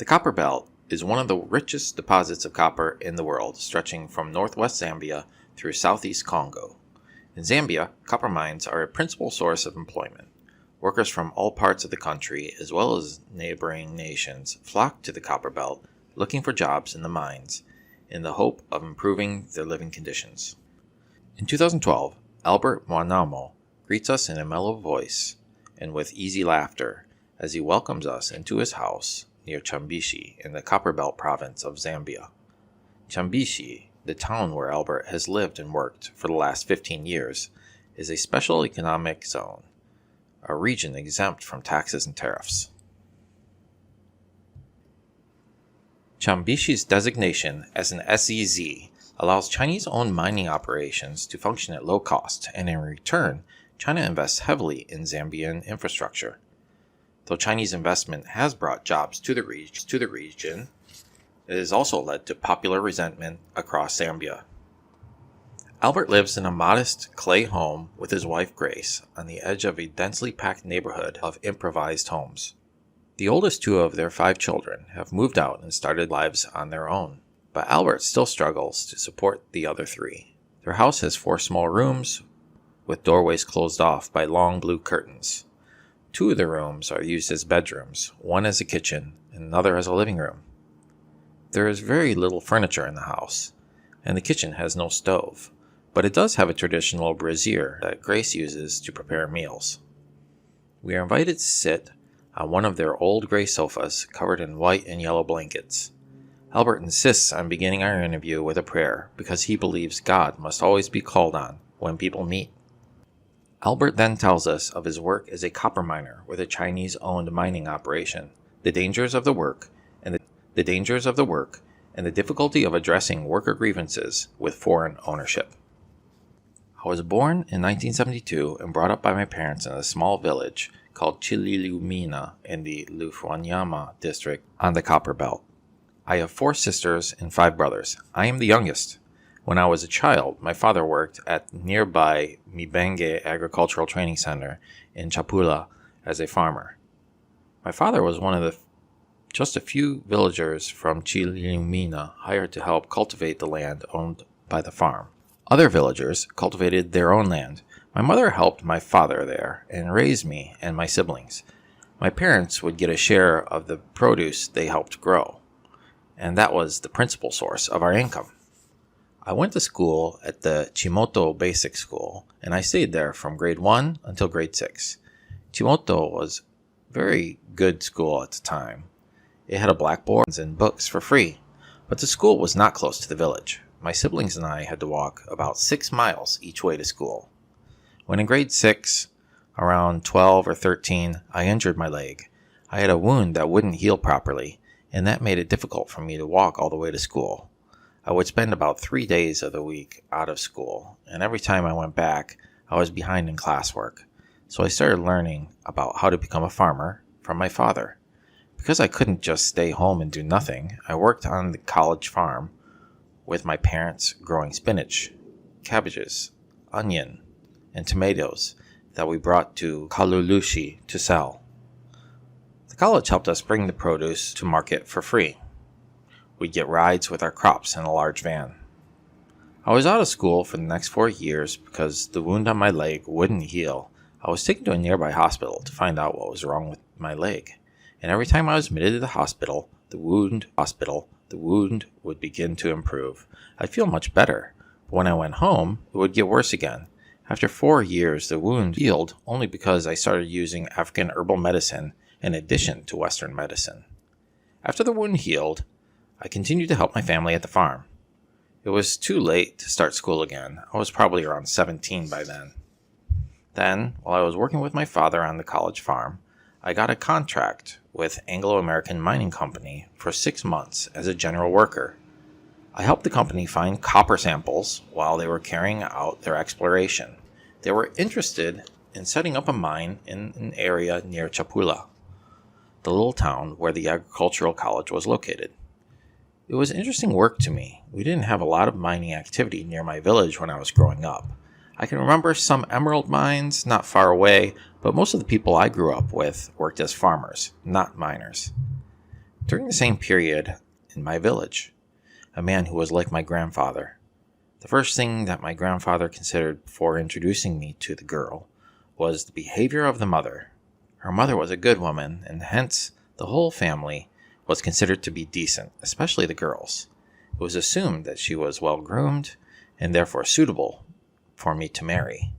The Copper Belt is one of the richest deposits of copper in the world, stretching from northwest Zambia through southeast Congo. In Zambia, copper mines are a principal source of employment. Workers from all parts of the country, as well as neighboring nations, flock to the Copper Belt looking for jobs in the mines in the hope of improving their living conditions. In 2012, Albert Mwanaumo greets us in a mellow voice and with easy laughter as he welcomes us into his house near Chambishi in the Copperbelt province of Zambia. Chambishi, the town where Albert has lived and worked for the last 15 years, is a special economic zone, a region exempt from taxes and tariffs. Chambishi's designation as an SEZ allows Chinese-owned mining operations to function at low cost, and in return, China invests heavily in Zambian infrastructure. Though Chinese investment has brought jobs to the region, it has also led to popular resentment across Zambia. Albert lives in a modest clay home with his wife Grace on the edge of a densely packed neighborhood of improvised homes. The oldest two of their 5 children have moved out and started lives on their own, but Albert still struggles to support the other 3. Their house has 4 small rooms with doorways closed off by long blue curtains. 2 of the rooms are used as bedrooms, one as a kitchen, and another as a living room. There is very little furniture in the house, and the kitchen has no stove, but it does have a traditional brazier that Grace uses to prepare meals. We are invited to sit on one of their old gray sofas covered in white and yellow blankets. Albert insists on beginning our interview with a prayer because he believes God must always be called on when people meet. Albert then tells us of his work as a copper miner with a Chinese-owned mining operation, the dangers of the work, and the difficulty of addressing worker grievances with foreign ownership. I was born in 1972 and brought up by my parents in a small village called Chililumina in the Lufwanyama district on the Copper Belt. I have 4 sisters and 5 brothers. I am the youngest. When I was a child, my father worked at nearby Mibenge Agricultural Training Center in Chapula as a farmer. My father was one of just a few villagers from Chililumina hired to help cultivate the land owned by the farm. Other villagers cultivated their own land. My mother helped my father there and raised me and my siblings. My parents would get a share of the produce they helped grow, and that was the principal source of our income. I went to school at the Chimoto Basic School, and I stayed there from grade 1 until grade 6. Chimoto was a very good school at the time. It had a blackboard and books for free, but the school was not close to the village. My siblings and I had to walk about 6 miles each way to school. When in grade 6, around 12 or 13, I injured my leg. I had a wound that wouldn't heal properly, and that made it difficult for me to walk all the way to school. I would spend about 3 days of the week out of school, and every time I went back, I was behind in classwork. So I started learning about how to become a farmer from my father. Because I couldn't just stay home and do nothing, I worked on the college farm with my parents growing spinach, cabbages, onion, and tomatoes that we brought to Kalulushi to sell. The college helped us bring the produce to market for free. We'd get rides with our crops in a large van. I was out of school for the next 4 years because the wound on my leg wouldn't heal. I was taken to a nearby hospital to find out what was wrong with my leg. And every time I was admitted to the hospital, the wound would begin to improve. I'd feel much better. But when I went home, it would get worse again. After 4 years, the wound healed only because I started using African herbal medicine in addition to Western medicine. After the wound healed, I continued to help my family at the farm. It was too late to start school again. I was probably around 17 by then. Then, while I was working with my father on the college farm, I got a contract with Anglo-American Mining Company for 6 months as a general worker. I helped the company find copper samples while they were carrying out their exploration. They were interested in setting up a mine in an area near Chapula, the little town where the agricultural college was located. It was interesting work to me. We didn't have a lot of mining activity near my village when I was growing up. I can remember some emerald mines not far away, but most of the people I grew up with worked as farmers, not miners. During the same period, in my village, a man who was like my grandfather. The first thing that my grandfather considered before introducing me to the girl was the behavior of the mother. Her mother was a good woman, and hence the whole family was considered to be decent, especially the girls. It was assumed that she was well groomed and therefore suitable for me to marry.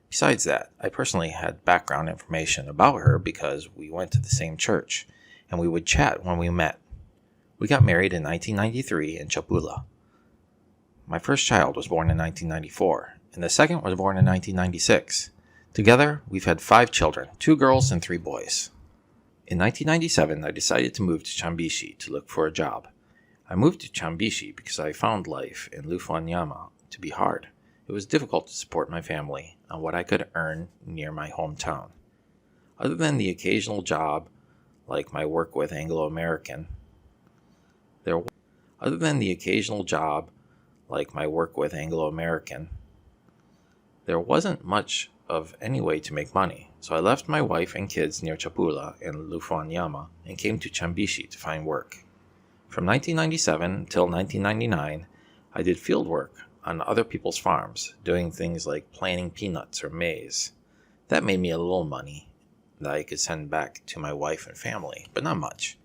Besides that, I personally had background information about her because we went to the same church, and we would chat when we met. We got married in 1993 in Chapula. My first child was born in 1994, and the second was born in 1996. Together, we've had 5 children, 2 girls and 3 boys. In 1997, I decided to move to Chambishi to look for a job. I moved to Chambishi because I found life in Mwanaumo to be hard. It was difficult to support my family on what I could earn near my hometown. Other than the occasional job, like my work with Anglo-American, there wasn't much of any way to make money, so I left my wife and kids near Chapula in Mwanaumo and came to Chambishi to find work. From 1997 until 1999, I did field work on other people's farms, doing things like planting peanuts or maize. That made me a little money that I could send back to my wife and family, but not much.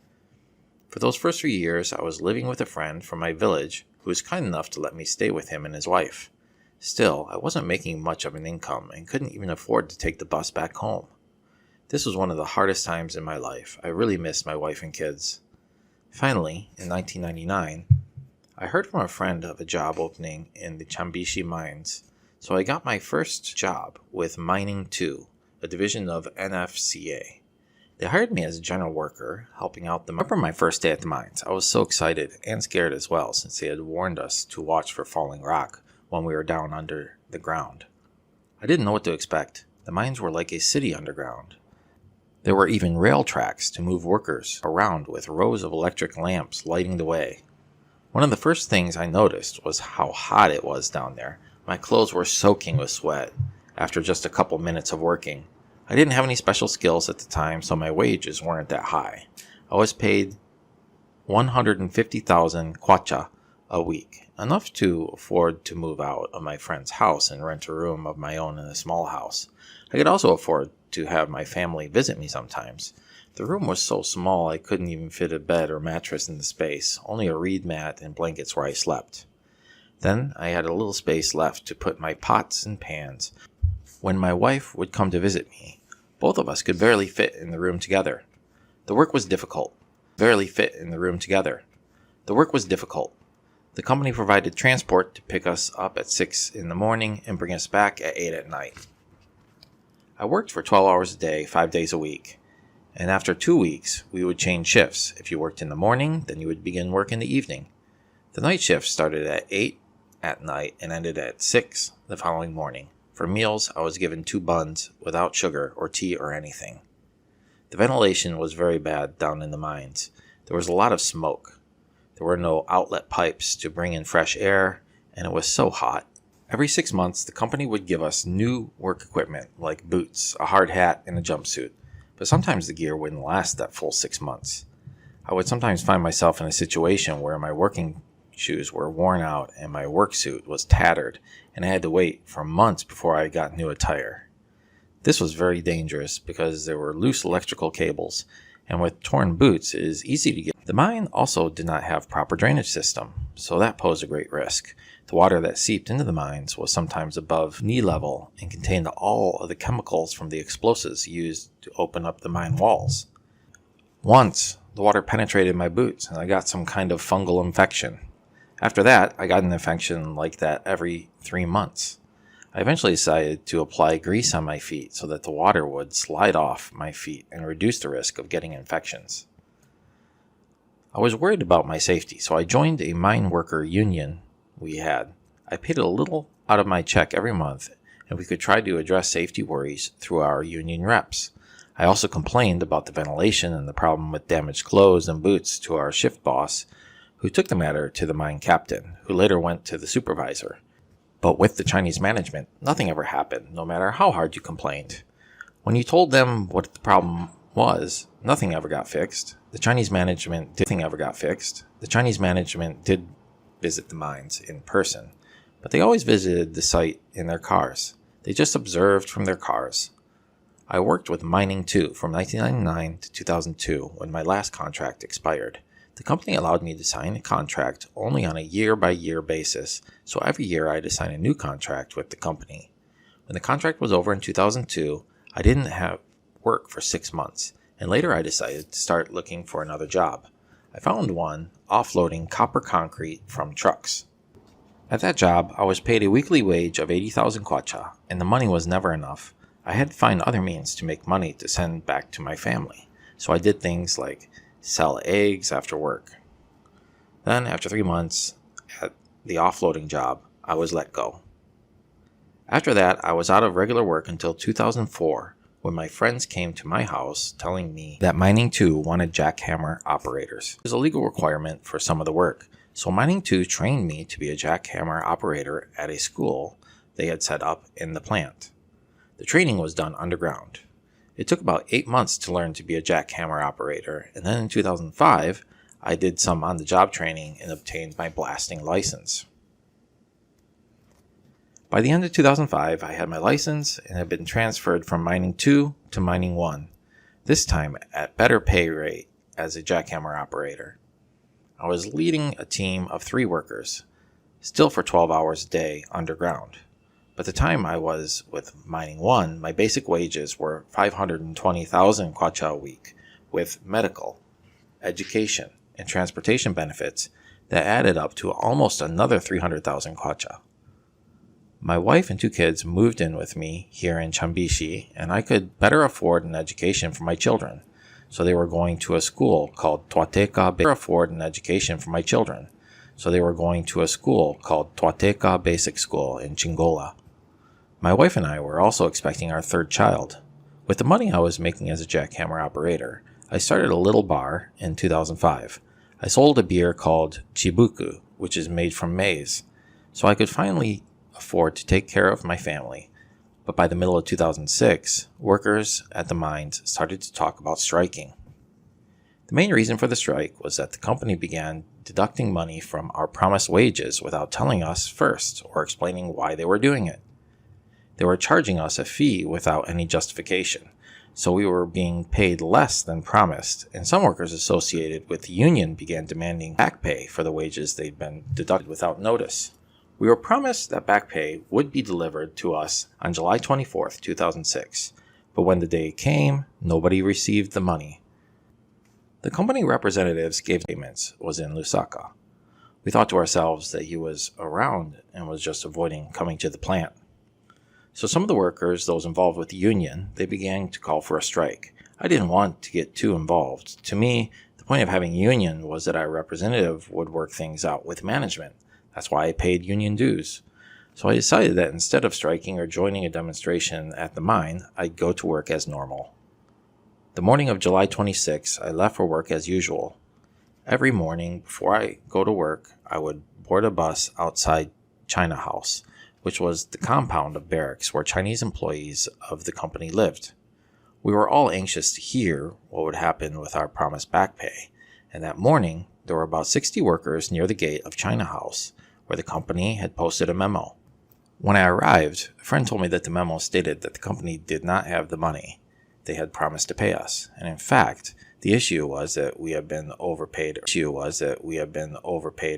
For those first 3 years, I was living with a friend from my village who was kind enough to let me stay with him and his wife. Still, I wasn't making much of an income and couldn't even afford to take the bus back home. This was one of the hardest times in my life. I really missed my wife and kids. Finally, in 1999, I heard from a friend of a job opening in the Chambishi mines, so I got my first job with Mining 2, a division of NFCA. They hired me as a general worker, helping out the mines. I remember my first day at the mines. I was so excited and scared as well, since they had warned us to watch for falling rock when we were down under the ground. I didn't know what to expect. The mines were like a city underground. There were even rail tracks to move workers around with rows of electric lamps lighting the way. One of the first things I noticed was how hot it was down there. My clothes were soaking with sweat after just a couple minutes of working. I didn't have any special skills at the time, so my wages weren't that high. I was paid 150,000 kwacha a week, enough to afford to move out of my friend's house and rent a room of my own in a small house. I could also afford to have my family visit me sometimes. The room was so small I couldn't even fit a bed or mattress in the space, only a reed mat and blankets where I slept. Then I had a little space left to put my pots and pans. When my wife would come to visit me, both of us could barely fit in the room together. The work was difficult. The company provided transport to pick us up at 6 in the morning and bring us back at 8 at night. I worked for 12 hours a day, 5 days a week. And after 2 weeks, we would change shifts. If you worked in the morning, then you would begin work in the evening. The night shift started at 8 at night and ended at 6 the following morning. For meals, I was given 2 buns without sugar or tea or anything. The ventilation was very bad down in the mines. There was a lot of smoke. There were no outlet pipes to bring in fresh air, and it was so hot. Every 6 months, the company would give us new work equipment like boots, a hard hat, and a jumpsuit. But sometimes the gear wouldn't last that full 6 months. I would sometimes find myself in a situation where my working shoes were worn out and my work suit was tattered, and I had to wait for months before I got new attire. This was very dangerous because there were loose electrical cables, and with torn boots it is easy to get. The mine also did not have proper drainage system, so that posed a great risk. The water that seeped into the mines was sometimes above knee level and contained all of the chemicals from the explosives used to open up the mine walls. Once, the water penetrated my boots and I got some kind of fungal infection. After that, I got an infection like that every 3 months. I eventually decided to apply grease on my feet so that the water would slide off my feet and reduce the risk of getting infections. I was worried about my safety, so I joined a mine worker union we had. I paid a little out of my check every month, and we could try to address safety worries through our union reps. I also complained about the ventilation and the problem with damaged clothes and boots to our shift boss, who took the matter to the mine captain, who later went to the supervisor. But with the Chinese management, nothing ever happened, no matter how hard you complained. When you told them what the problem was, nothing ever got fixed. The Chinese management did visit the mines in person, but they always visited the site in their cars. They just observed from their cars. I worked with Mining 2 from 1999 to 2002 when my last contract expired. The company allowed me to sign a contract only on a year-by-year basis, so every year I had to sign a new contract with the company. When the contract was over in 2002, I didn't have work for 6 months, and later I decided to start looking for another job. I found one offloading copper concrete from trucks. At that job, I was paid a weekly wage of 80,000 kwacha, and the money was never enough. I had to find other means to make money to send back to my family, so I did things like sell eggs after work. Then, after 3 months at the offloading job, I was let go. After that, I was out of regular work until 2004, when my friends came to my house telling me that Mining 2 wanted jackhammer operators. It was a legal requirement for some of the work, so Mining 2 trained me to be a jackhammer operator at a school they had set up in the plant. The training was done underground. It took about 8 months to learn to be a jackhammer operator, and then in 2005, I did some on-the-job training and obtained my blasting license. By the end of 2005, I had my license and had been transferred from Mining 2 to Mining 1, this time at better pay rate as a jackhammer operator. I was leading a team of 3 workers, still for 12 hours a day underground. By the time I was with Mining 1, my basic wages were 520,000 kwacha a week, with medical, education, and transportation benefits that added up to almost another 300,000 kwacha. My wife and 2 kids moved in with me here in Chambishi, and I could better afford an education for my children, so they were going to a school called Twateka Basic School in Chingola. My wife and I were also expecting our 3rd child. With the money I was making as a jackhammer operator, I started a little bar in 2005. I sold a beer called Chibuku, which is made from maize, so I could finally afford to take care of my family. But by the middle of 2006, workers at the mines started to talk about striking. The main reason for the strike was that the company began deducting money from our promised wages without telling us first or explaining why they were doing it. They were charging us a fee without any justification, so we were being paid less than promised, and some workers associated with the union began demanding back pay for the wages they'd been deducted without notice. We were promised that back pay would be delivered to us on July 24, 2006, but when the day came, nobody received the money. The company representatives gave payments was in Lusaka. We thought to ourselves that he was around and was just avoiding coming to the plant. So some of the workers, those involved with the union, they began to call for a strike. I didn't want to get too involved. To me, the point of having a union was that our representative would work things out with management. That's why I paid union dues. So I decided that instead of striking or joining a demonstration at the mine, I'd go to work as normal. The morning of July 26, I left for work as usual. Every morning before I go to work, I would board a bus outside China House, which was the compound of barracks where Chinese employees of the company lived. We were all anxious to hear what would happen with our promised back pay, and that morning there were about 60 workers near the gate of China House, where the company had posted a memo. When I arrived, a friend told me that the memo stated that the company did not have the money they had promised to pay us, and in fact, the issue was that we had been overpaid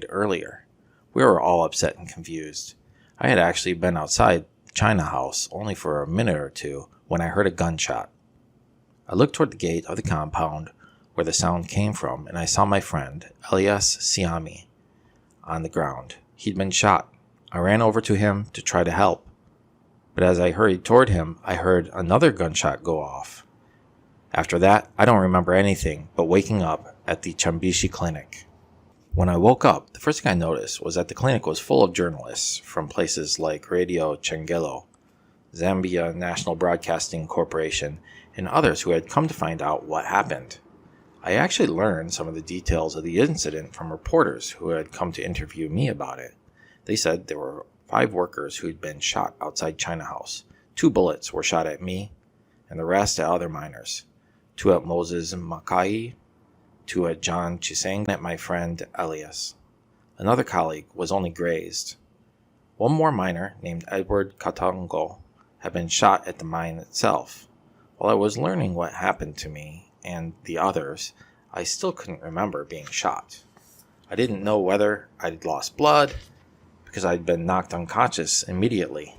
earlier. We were all upset and confused. I had actually been outside China House only for a minute or two when I heard a gunshot. I looked toward the gate of the compound where the sound came from, and I saw my friend, Elias Siami, on the ground. He'd been shot. I ran over to him to try to help, but as I hurried toward him, I heard another gunshot go off. After that, I don't remember anything but waking up at the Chambishi clinic. When I woke up, the first thing I noticed was that the clinic was full of journalists from places like Radio Chengelo, Zambia National Broadcasting Corporation, and others who had come to find out what happened. I actually learned some of the details of the incident from reporters who had come to interview me about it. They said there were 5 workers who'd been shot outside China House. 2 bullets were shot at me, and the rest at other miners. two at Moses Mackay, two at John Chisang, and at my friend Elias. Another colleague was only grazed. One more miner, named Edward Katongo, had been shot at the mine itself. While I was learning what happened to me and the others, I still couldn't remember being shot. I didn't know whether I'd lost blood, because I'd been knocked unconscious immediately.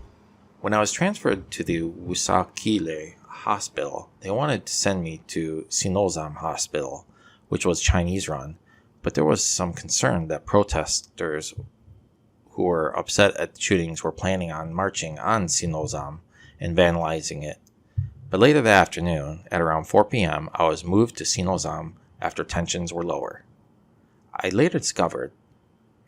When I was transferred to the Wusakile hospital, they wanted to send me to Sinozam Hospital, which was Chinese-run, but there was some concern that protesters who were upset at the shootings were planning on marching on Sinozam and vandalizing it. But later that afternoon, at around 4 p.m., I was moved to Sinozam after tensions were lower. I later discovered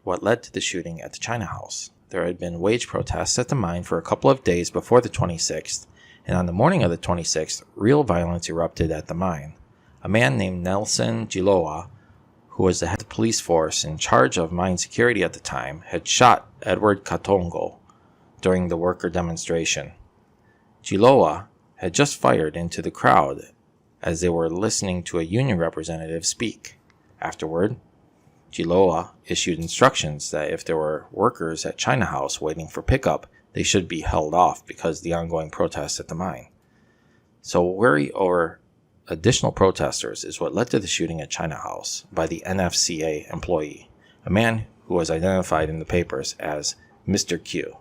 what led to the shooting at the China House. There had been wage protests at the mine for a couple of days before the 26th, and on the morning of the 26th, real violence erupted at the mine. A man named Nelson Giloa, who was the head of the police force in charge of mine security at the time, had shot Edward Katongo during the worker demonstration. Giloa had just fired into the crowd as they were listening to a union representative speak. Afterward, Giloa issued instructions that if there were workers at China House waiting for pickup, they should be held off because of the ongoing protests at the mine. So worry over additional protesters is what led to the shooting at China House by the NFCA employee, a man who was identified in the papers as Mr. Q.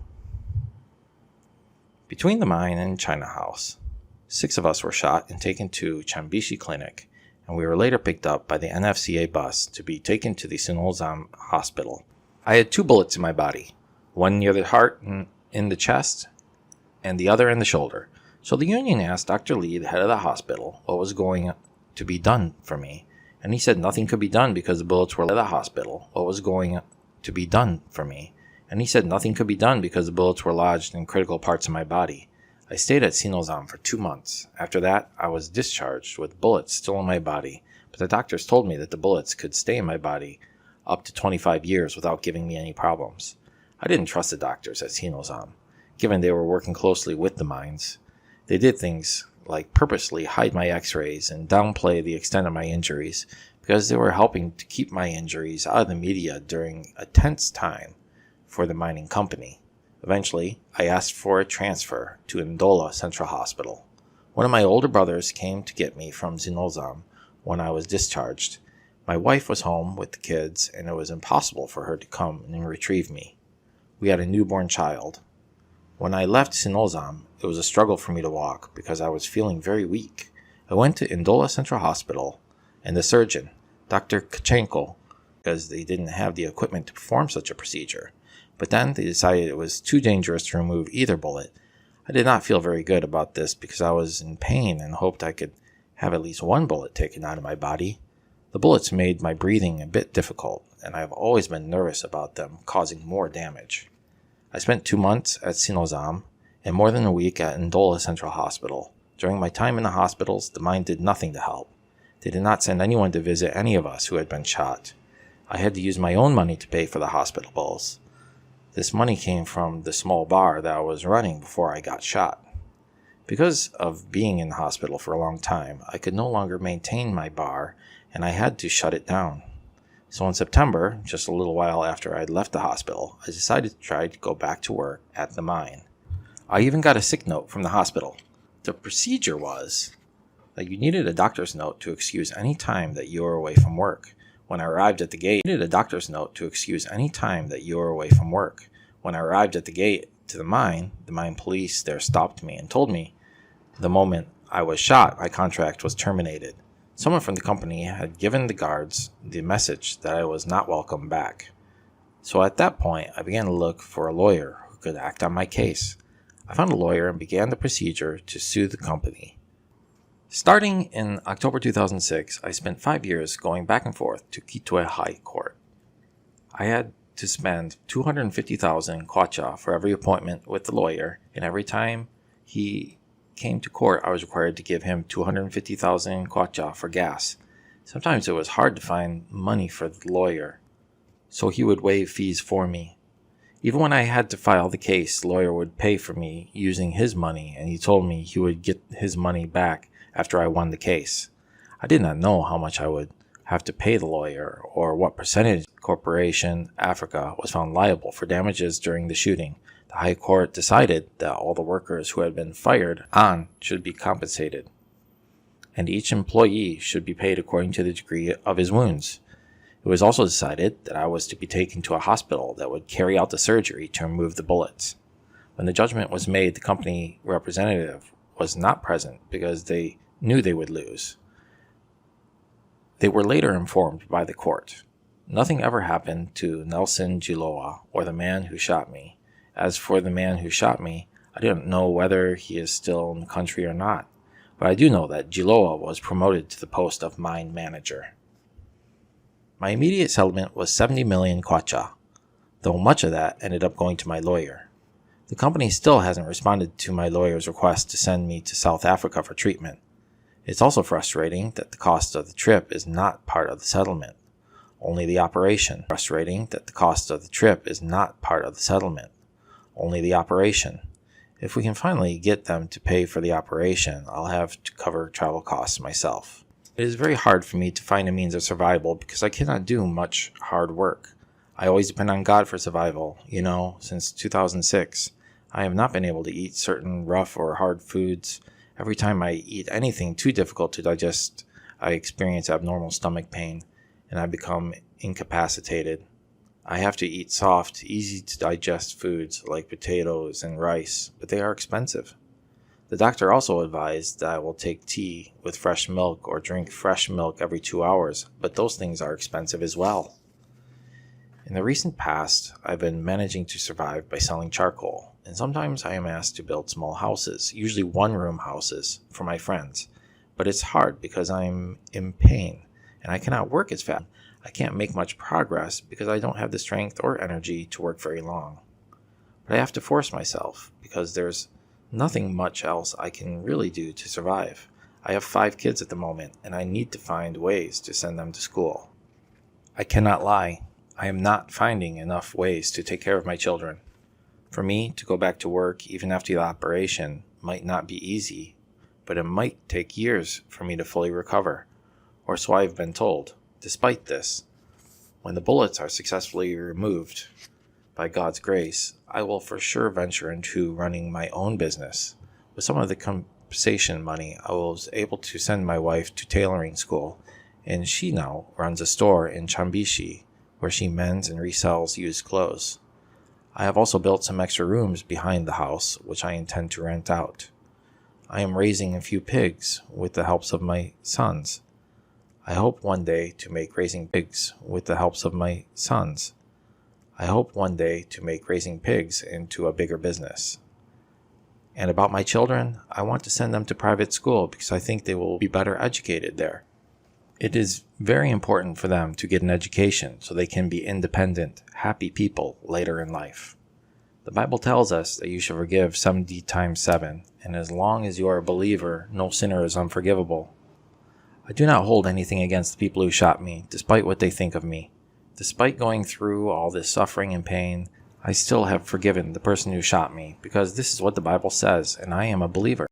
Between the mine and China House, 6 of us were shot and taken to Chambishi Clinic, and we were later picked up by the NFCA bus to be taken to the Sinozam Hospital. I had 2 bullets in my body, one near the heart and in the chest, and the other in the shoulder. So the union asked Dr. Lee, the head of the hospital, what was going to be done for me, and he said nothing could be done because the bullets were at the hospital. What was going to be done for me? And he said nothing could be done because the bullets were lodged in critical parts of my body. I stayed at Sinozam for 2 months. After that, I was discharged with bullets still in my body, but the doctors told me that the bullets could stay in my body up to 25 years without giving me any problems. I didn't trust the doctors at Sinozam, given they were working closely with the mines. They did things like purposely hide my x-rays and downplay the extent of my injuries because they were helping to keep my injuries out of the media during a tense time for the mining company. Eventually, I asked for a transfer to Ndola Central Hospital. One of my older brothers came to get me from Sinozam when I was discharged. My wife was home with the kids, and it was impossible for her to come and retrieve me. We had a newborn child. When I left Sinozam, it was a struggle for me to walk because I was feeling very weak. I went to Ndola Central Hospital, and the surgeon, Dr. Kachenko, because they didn't have the equipment to perform such a procedure. But then they decided it was too dangerous to remove either bullet. I did not feel very good about this because I was in pain and hoped I could have at least 1 bullet taken out of my body. The bullets made my breathing a bit difficult, and I have always been nervous about them causing more damage. I spent 2 months at Sinozam and more than a week at Ndola Central Hospital. During my time in the hospitals, the mine did nothing to help. They did not send anyone to visit any of us who had been shot. I had to use my own money to pay for the hospital bills. This money came from the small bar that I was running before I got shot. Because of being in the hospital for a long time, I could no longer maintain my bar, and I had to shut it down. So in September, just a little while after I'd left the hospital, I decided to try to go back to work at the mine. I even got a sick note from the hospital. The procedure was that you needed a doctor's note to excuse any time that you were away from work. When I arrived at the gate, I needed a doctor's note to excuse any time that you were away from work. When I arrived at the gate to the mine police there stopped me and told me the moment I was shot, my contract was terminated. Someone from the company had given the guards the message that I was not welcome back. So at that point, I began to look for a lawyer who could act on my case. I found a lawyer and began the procedure to sue the company. Starting in October 2006, I spent 5 years going back and forth to Kitwe High Court. I had to spend 250,000 kwacha for every appointment with the lawyer, and every time he came to court, I was required to give him 250,000 kwacha for gas. Sometimes it was hard to find money for the lawyer, so he would waive fees for me. Even when I had to file the case, the lawyer would pay for me using his money, and he told me he would get his money back after I won the case. I did not know how much I would have to pay the lawyer or what percentage Corporation Africa was found liable for damages during the shooting. The High Court decided that all the workers who had been fired on should be compensated, and each employee should be paid according to the degree of his wounds. It was also decided that I was to be taken to a hospital that would carry out the surgery to remove the bullets. When the judgment was made, the company representative was not present because they knew they would lose. They were later informed by the court. Nothing ever happened to Nelson Giloa or the man who shot me. As for the man who shot me, I didn't know whether he is still in the country or not, but I do know that Giloa was promoted to the post of mine manager. My immediate settlement was 70 million kwacha, though much of that ended up going to my lawyer. The company still hasn't responded to my lawyer's request to send me to South Africa for treatment. It's also frustrating that the cost of the trip is not part of the settlement, only the operation. Frustrating that the cost of the trip is not part of the settlement, only the operation. If we can finally get them to pay for the operation, I'll have to cover travel costs myself. It is very hard for me to find a means of survival because I cannot do much hard work. I always depend on God for survival. Since 2006, I have not been able to eat certain rough or hard foods. Every time I eat anything too difficult to digest, I experience abnormal stomach pain and I become incapacitated. I have to eat soft, easy to digest foods like potatoes and rice, but they are expensive. The doctor also advised that I will take tea with fresh milk or drink fresh milk every 2 hours, but those things are expensive as well. In the recent past, I've been managing to survive by selling charcoal, and sometimes I am asked to build small houses, usually one-room houses, for my friends. But it's hard because I'm in pain, and I cannot work as fast. I can't make much progress because I don't have the strength or energy to work very long. But I have to force myself because there's nothing much else I can really do to survive. I have 5 kids at the moment, and I need to find ways to send them to school. I cannot lie. I am not finding enough ways to take care of my children. For me to go back to work even after the operation might not be easy, but it might take years for me to fully recover, or so I've been told. Despite this, when the bullets are successfully removed, by God's grace, I will for sure venture into running my own business. With some of the compensation money, I was able to send my wife to tailoring school, and she now runs a store in Chambishi, where she mends and resells used clothes. I have also built some extra rooms behind the house, which I intend to rent out. I am raising a few pigs with the help of my sons. I hope one day to make raising pigs with the help of my sons. I hope one day to make raising pigs into a bigger business. And about my children, I want to send them to private school because I think they will be better educated there. It is very important for them to get an education so they can be independent, happy people later in life. The Bible tells us that you should forgive 70 times 7, and as long as you are a believer, no sinner is unforgivable. I do not hold anything against the people who shot me, despite what they think of me. Despite going through all this suffering and pain, I still have forgiven the person who shot me, because this is what the Bible says, and I am a believer.